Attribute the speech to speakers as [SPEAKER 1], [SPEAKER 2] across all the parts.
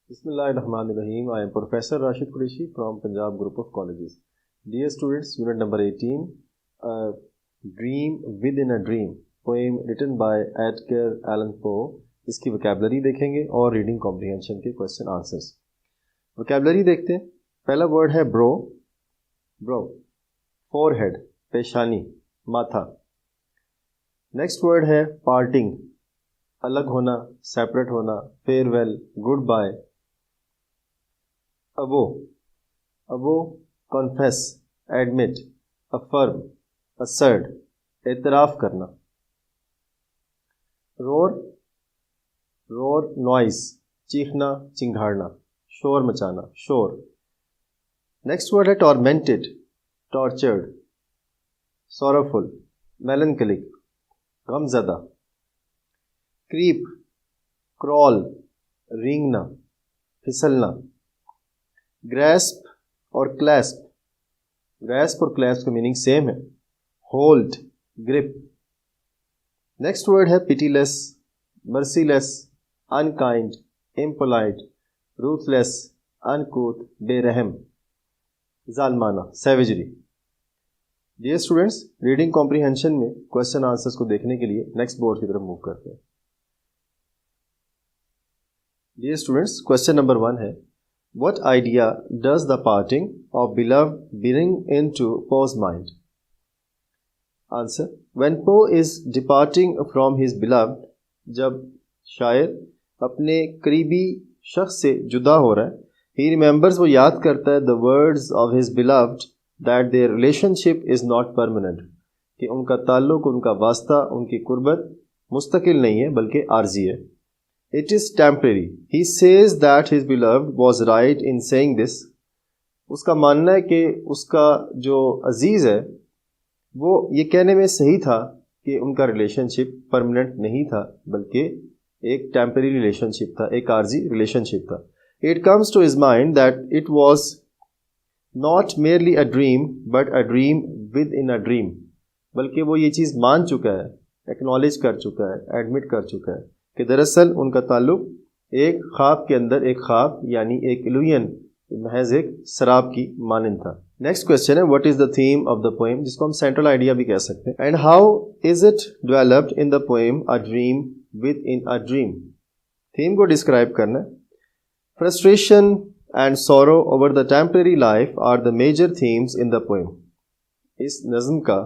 [SPEAKER 1] Bismillahirrahmanirrahim. I am Professor Rashid Qureshi from Punjab Group of Colleges. Dear students, unit number 18, A Dream Within a Dream, poem written by Edgar Allan Poe. इसकी vocabulary देखेंगे और reading comprehension के question answers. vocabulary देखते हैं. पहला word है bro, forehead, पेशानी, माथा. Next word है पार्टिंग, अलग होना, सेपरेट होना, फेयरवेल, गुड बाय. अबो, कॉन्फेस, एडमिट, अफर्म, असर्ट, एतराफ करना. रोर, नॉइस, चीखना, चिंघाड़ना, शोर मचाना, शोर. नेक्स्ट वर्ड है टॉर्मेंटेड, टॉर्चर्ड, सॉरोफुल, मेलनकलिक, गमज़दा. क्रीप, क्रॉल, रेंगना, फिसलना. ग्रैस्प और क्लैस्प, ग्रैस्प और क्लैस्प का मीनिंग सेम है. Hold, grip. नेक्स्ट वर्ड है pitiless, merciless, unkind, impolite, ruthless, uncouth, बेरहम, जालमाना, savagery. Dear students, reading comprehension में क्वेश्चन आंसर्स को देखने के लिए नेक्स्ट बोर्ड की तरफ मूव करते हैं. डियर स्टूडेंट्स, क्वेश्चन नंबर 1 है, what idea does the parting of beloved bring into poet's mind? Answer, when poet is departing from his beloved, जब शायर अपने करीबी शख्स से जुदा हो रहा है, ही रिमेंबर्स, वो याद करता है, the words of his beloved that their relationship is not permanent, कि उनका ताल्लुक, उनका वास्ता, उनकी कुर्बत मुस्तकिल नहीं है बल्कि आर्जी है. It is temporary. He says that his beloved was right in saying this. उसका मानना है कि उसका जो अजीज़ है वो ये कहने में सही था कि उनका रिलेशनशिप परमानेंट नहीं था बल्कि एक टेम्पररी रिलेशनशिप था, एक आर्जी रिलेशनशिप था. It comes to his mind that it was not merely a dream but a dream within a dream. बल्कि वो ये चीज़ मान चुका है, एक्नॉलेज कर चुका है, एडमिट कर चुका है कि दरअसल उनका ताल्लुक एक ख्वाब के अंदर एक ख्वाब यानी एक इल्यूजन, महज एक शराब की मानंद था. नेक्स्ट क्वेश्चन है, what is the theme of the poem, जिसको हम सेंट्रल आइडिया भी कह सकते हैं. And how is it developed in the poem a dream within a dream. Theme को डिस्क्राइब करना. Frustration and sorrow over the temporary life are the major themes in the poem. इस नज़्म का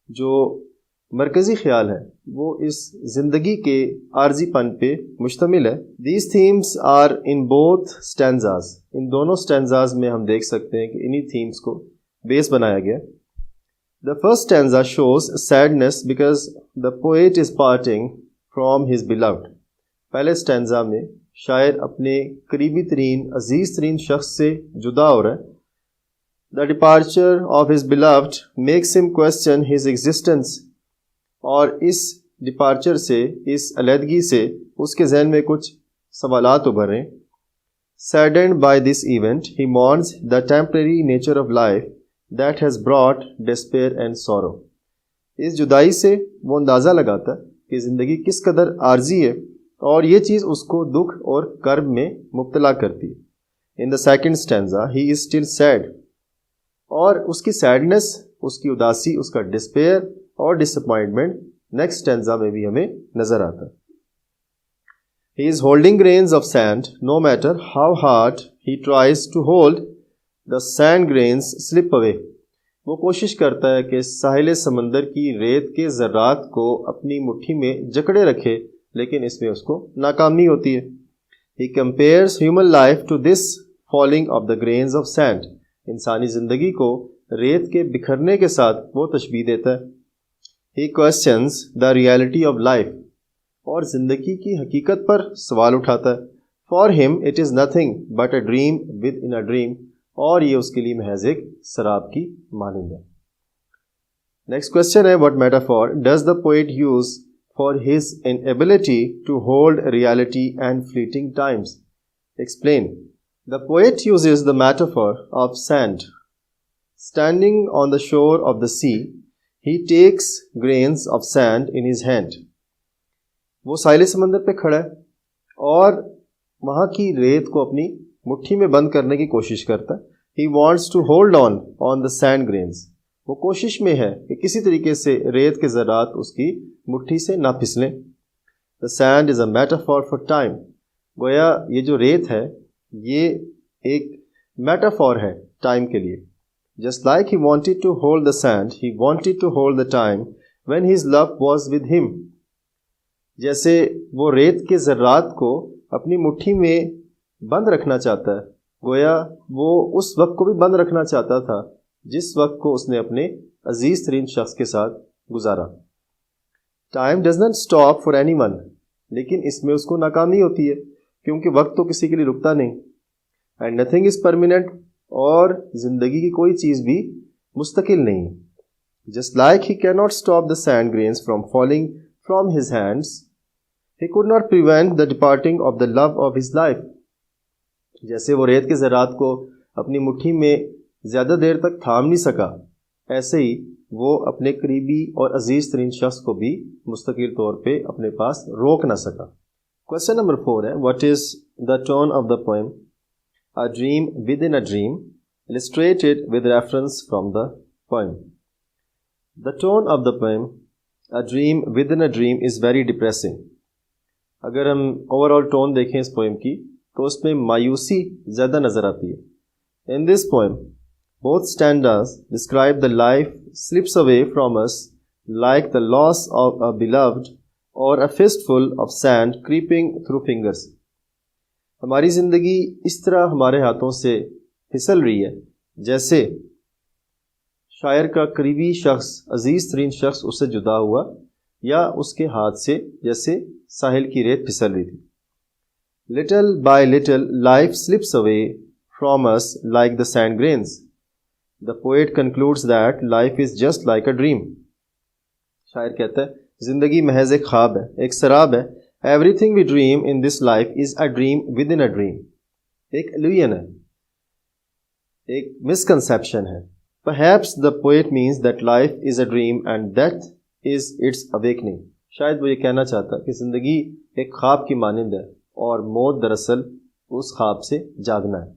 [SPEAKER 1] जो मरकज़ी ख्याल है वो इस ज़िंदगी के आर्जीपन पे मुश्तमिल है. These themes are in both stanzas. इन दोनों स्टैंजाज में हम देख सकते हैं कि इन्हीं थीम्स को बेस बनाया गया. The first stanza shows sadness because the poet is parting from his beloved. पहले स्टैंजा में शायर अपने करीबी तरीन, अजीज़ तरीन शख्स से जुदा हो रहा है. The departure of his beloved makes him question his existence. और इस डिपार्चर से, इस अलहदगी से उसके जहन में कुछ सवालात उभर रहे हैं. Saddened by this event he mourns the temporary nature of life that has brought despair and sorrow. इस जुदाई से वो अंदाज़ा लगाता है कि ज़िंदगी किस कदर आर्जी है और ये चीज़ उसको दुख और कर्ब में मुब्तला करती है. In the second stanza he is still sad. और उसकी सैडनेस, उसकी उदासी, उसका डिस्पेयर और डिसअपॉइंटमेंट नेक्स्ट स्टैंजा में भी हमें नजर आता है. He is holding grains of sand, no matter how hard he tries to hold the sand grains slip away. वो कोशिश करता है कि साहिल समंदर की रेत के ज़र्रात को अपनी मुट्ठी में जकड़े रखे, लेकिन इसमें उसको नाकामी होती है. He compares human life to this falling of the grains of sand. इंसानी ज़िंदगी को रेत के बिखरने के साथ वो तशबीह देता है. He questions the reality of life. और ज़िंदगी की हकीकत पर सवाल उठाता है. For him it is nothing but a dream within a dream. और ये उसके लिए महज एक शराब की मानंद है. नेक्स्ट क्वेश्चन है, what metaphor does the poet use for his inability to hold reality and fleeting times? Explain. The poet uses the metaphor of sand. Standing on the shore of the sea, he takes grains of sand in his hand. वो साहिल समंदर पे खड़ा है और वहाँ की रेत को अपनी मुट्ठी में बंद करने की कोशिश करता है। He wants to hold on the sand grains. वो कोशिश में है कि किसी तरीके से रेत के ज़रात उसकी मुट्ठी से ना फिसलें। The sand is a metaphor for time. गोया ये जो रेत है ये एक मेटाफॉर है टाइम के लिए। Just like he wanted to hold the sand, he wanted to hold the time when his love was with him. जैसे वो रेत के ज़रात को अपनी मुट्ठी में बंद रखना चाहता है, गोया वो उस वक्त को भी बंद रखना चाहता था जिस वक्त को उसने अपने अजीज तरीन शख्स के साथ गुजारा। Time does not stop for anyone, लेकिन इसमें उसको नाकामी होती है क्योंकि वक्त तो किसी के लिए रुकता नहीं। एंड नथिंग इज परमानेंट, और जिंदगी की कोई चीज़ भी मुस्तकिल नहीं। Just like he can not stop the sand grains from falling from his hands, he could not prevent the departing of the love of his life. जैसे वो रेत के ज़रात को अपनी मुट्ठी में ज़्यादा देर तक थाम नहीं सका, ऐसे ही वो अपने करीबी और अजीज़ तरीन शख्स को भी मुस्तकिल तौर पे अपने पास रोक ना सका। क्वेश्चन नंबर 4 है, what is the tone of the poem a dream within a dream illustrated with reference from the poem. The tone of the poem a dream within a dream is very depressing. अगर हम overall tone देखें इस poem की तो उसमें मायूसी ज़्यादा नज़र आती है। In this poem both stanzas describe the life slips away from us like the loss of a beloved और a fistful of sand creeping through fingers. हमारी ज़िंदगी इस तरह हमारे हाथों से फिसल रही है जैसे शायर का करीबी शख्स, अजीज़ तरीन शख्स उससे जुदा हुआ या उसके हाथ से जैसे साहिल की रेत फिसल रही थी। Little by little, life slips away from us like the sand grains. The poet concludes that life is just like a dream. शायर कहता है जिंदगी महज एक ख्वाब है, एक शराब है। Everything we dream in this life is a dream within a dream. एक illusion है, एक misconception है। Perhaps the poet means that life is a dream and death is its awakening. शायद वो ये कहना चाहता है कि जिंदगी एक ख्वाब की मानिंद है और मौत दरअसल उस ख्वाब से जागना है।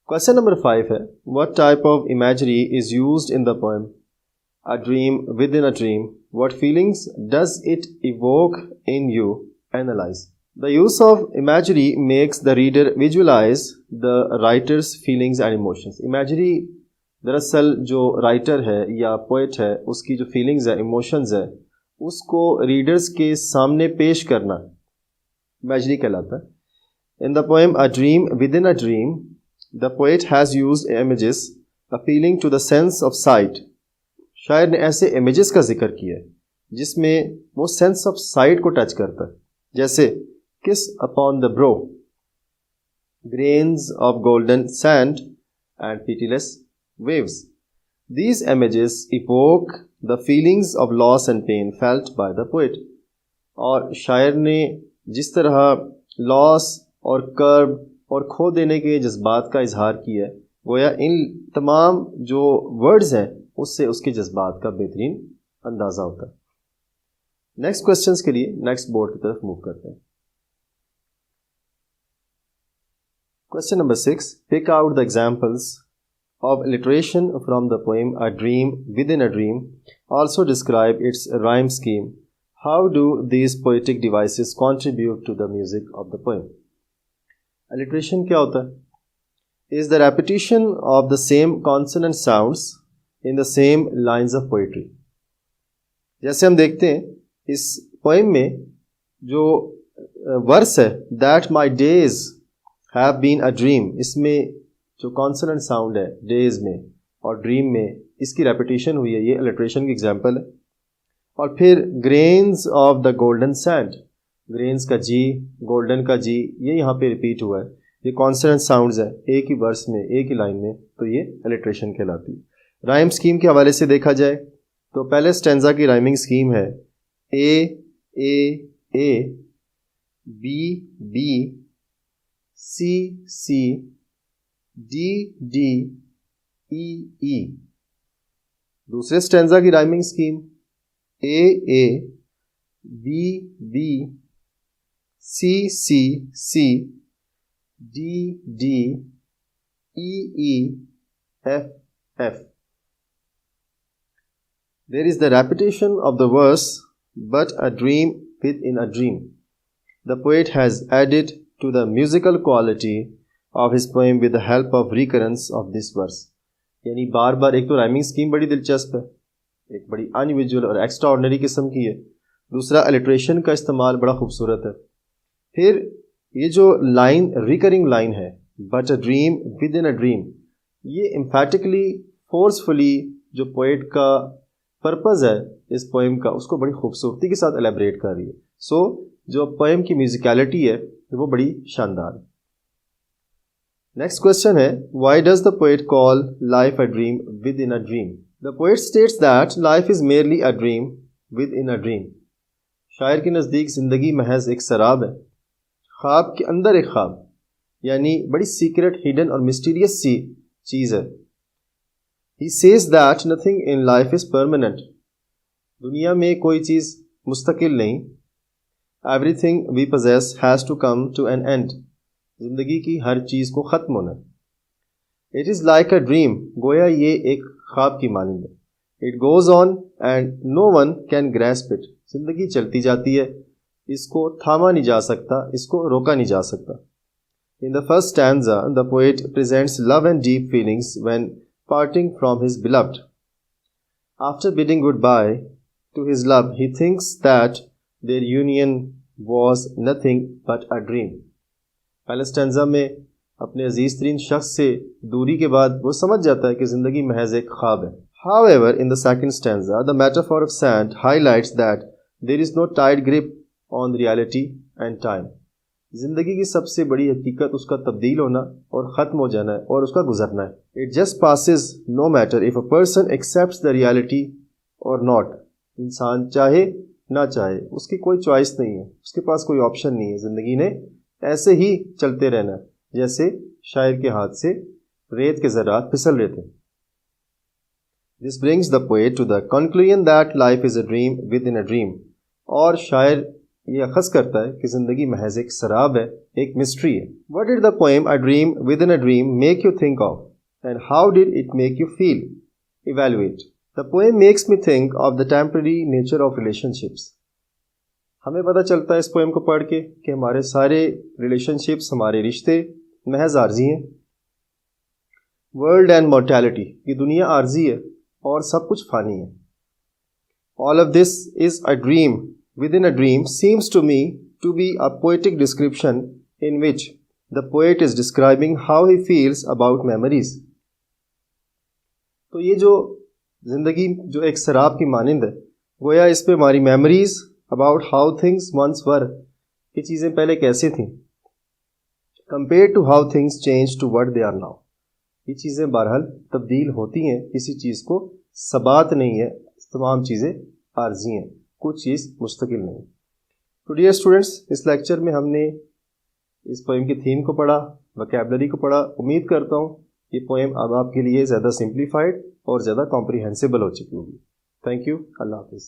[SPEAKER 1] क्वेश्चन नंबर 5 है, what type of imagery is used in the poem a dream within a dream, what feelings does it evoke in you, analyse. The use of imagery makes the reader visualise the writer's feelings and emotions. Imagery दरअसल जो writer है या poet है उसकी जो feelings है, emotions है, उसको रीडर्स के सामने पेश करना इमेजरी कहलाता है। In the poem a dream within a dream the poet has used images appealing to the sense of sight. शायर ने ऐसे इमेजेस का जिक्र किया है जिसमें वो सेंस ऑफ साइट को टच करता है, जैसे किस upon the bro, grains of golden sand and pitiless waves. These images evoke the feelings of loss and pain felt by the poet. और शायर ने जिस तरह लॉस और कर्ब और खो देने के जज्बात का इजहार किया है, गोया इन तमाम जो वर्ड्स हैं उससे उसके जज्बात का बेहतरीन अंदाज़ा होता है। नेक्स्ट क्वेश्चंस के लिए नेक्स्ट बोर्ड की तरफ मूव करते हैं। Question number 6, pick out the examples of alliteration from the poem A Dream Within a Dream. Also describe its rhyme scheme. How do these poetic devices contribute to the music of the poem? Alliteration क्या होता है? Is the repetition of the same consonant sounds in the same lines of poetry. जैसे हम देखते हैं इस poem में जो वर्स है that my days have been a dream, इसमें जो कॉन्सोनेंट साउंड है डेज में और ड्रीम में, इसकी रेपिटेशन हुई है, ये अलिट्रेशन की एग्जांपल है। और फिर grains of the golden sand, grains का जी, गोल्डन का जी, ये यहाँ पे रिपीट हुआ है। ये कॉन्सोनेंट साउंड्स है एक ही वर्स में, एक ही लाइन में, तो ये अलिट्रेशन कहलाती है। राइम स्कीम के हवाले से देखा जाए तो पहले स्टेंजा की राइमिंग स्कीम है A B B C D D E E. दूसरे स्टेंजा की rhyming scheme A B B C C C D D E E F F. There is the repetition of the verse, but a dream within a dream. The poet has added to the musical quality of his poem with the help of recurrence of this verse. यानी बार बार, एक तो rhyming scheme बड़ी दिलचस्प है, एक बड़ी unusual और extra ordinary किस्म की है, दूसरा अलिट्रेशन का इस्तेमाल बड़ा खूबसूरत है, फिर ये जो लाइन रिकरिंग लाइन है but a dream within a dream, ये एम्फेटिकली फोर्सफुली जो पोएट का पर्पज़ है इस पोएम का उसको बड़ी खूबसूरती के साथ एलेबरेट कर रही है. सो जो पोएम की म्यूजिकलिटी है वो बड़ी शानदार है. नेक्स्ट क्वेश्चन है, why does the poet call life a dream within a dream? The poet states that life is merely a dream within a dream. शायर के नज़दीक ज़िंदगी महज एक शराब है, ख्वाब के अंदर एक ख्वाब, यानी बड़ी सीक्रेट, हिडन और मिस्टीरियस सी चीज़ है. He says that nothing in life is permanent. दुनिया में कोई चीज़ मुस्तकिल नहीं. Everything we possess has to come to an end. ज़िंदगी की हर चीज़ को ख़त्म होना है. It is like a dream. गोया ये एक ख्वाब की मानिंद है. It goes on and no one can grasp it. ज़िंदगी चलती जाती है, इसको थामा नहीं जा सकता, इसको रोका नहीं जा सकता. In the first stanza, the poet presents love and deep feelings when parting from his beloved. After bidding goodbye to his love, he thinks that their union was nothing but a dream. पहले stanza में अपने अजीज तरीन शख्स से दूरी के बाद वो समझ जाता है कि जिंदगी महज एक ख्वाब है. However, in the second stanza, the metaphor of sand highlights that there is no tight grip on reality and time. जिंदगी की सबसे बड़ी हकीकत उसका तब्दील होना और ख़त्म हो जाना है और उसका गुजरना है. It just passes no matter if a person accepts the reality और नॉट. इंसान चाहे ना चाहे, उसकी कोई चॉइस नहीं है, उसके पास कोई ऑप्शन नहीं है. ज़िंदगी ने ऐसे ही चलते रहना है जैसे शायर के हाथ से रेत के ज़रात फिसल रहे थे. This brings the poet to the conclusion that life is a dream within a dream. और शायर ये अखज़ करता है कि ज़िंदगी महज एक शराब है, एक मिस्ट्री है. What did the poem A Dream Within a Dream make you think of? And how did it make you feel? Evaluate. The poem makes me think of the temporary nature of relationships. हमें पता चलता है इस poem को पढ़ के कि हमारे सारे रिलेशनशिप्स, हमारे रिश्ते महज आर्जी हैं. वर्ल्ड एंड मॉर्टैलिटी, ये दुनिया आर्जी है और सब कुछ फ़ानी है. All of this is a dream within a dream seems to me to be a poetic description in which the poet is describing how he feels about memories. तो ये जो ज़िंदगी जो एक शराब की मानिंद है, गोया इस पे हमारी memories about how things once were, कि चीज़ें पहले कैसे थीं, compare to how things change to what they are now. ये चीज़ें बहरहाल तब्दील होती हैं, किसी चीज़ को सबात नहीं है, तमाम चीज़ें आर्जी हैं, कुछ चीज़ मुस्तकिल नहीं. तो डियर स्टूडेंट्स, इस लेक्चर में हमने इस पोएम की थीम को पढ़ा, वोकैबुलरी को पढ़ा. उम्मीद करता हूँ ये पोएम अब आपके लिए ज़्यादा सिंप्लीफाइड और ज़्यादा कॉम्प्रिहेंसिबल हो चुकी होगी. Thank you. अल्लाह हाफिज़.